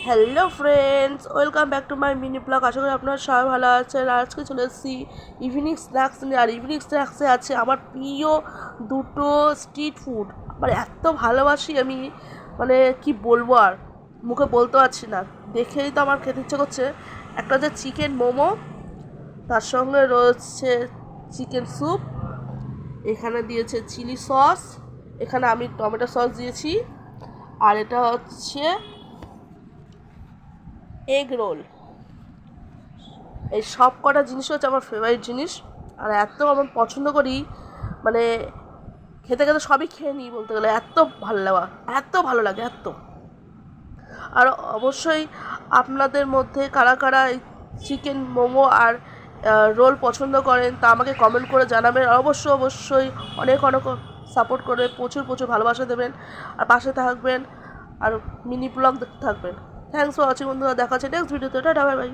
Hello friends, welcome back to my mini blog. আশা করি আপনারা সবাই ভালো আছেন। আজকে চলে এসেছি ইভিনিং স্ন্যাক্স নিয়ে। আর ইভিনিং স্ন্যাক্সে আছে আমার প্রিয় দুটো স্ট্রিট ফুড। মানে এত ভালোবাসি আমি, মানে কি বলবো, আর মুখে বলতে পারছি না। দেখেই তো আমার খেতে ইচ্ছে করছে। একটা হচ্ছে চিকেন মোমো, তার সঙ্গে রয়েছে চিকেন স্যুপ, এখানে দিয়েছে চিলি সস, এখানে আমি টমেটো সস দিয়েছি, আর এটা হচ্ছে এগ রোল। এই সব কটা জিনিস হচ্ছে আমার ফেভারিট জিনিস, আর এত আমার পছন্দ করি, মানে খেতে খেতে সবই খেয়ে নিই বলতে গেলে। এত ভালো লাগা, এত ভালো লাগে, এত। আর অবশ্যই আপনাদের মধ্যে কারা কারা এই চিকেন মোমো আর রোল পছন্দ করেন তা আমাকে কমেন্ট করে জানাবেন। আর অবশ্যই অনেক অনেক সাপোর্ট করে প্রচুর প্রচুর ভালোবাসা দেবেন আর পাশে থাকবেন, আর মিনি ব্লগ দেখতে থাকবেন। থ্যাংকস ফর ওয়াচিং বন্ধুরা। দেখা হচ্ছে নেক্সট ভিডিওতে। Tata, bye bye.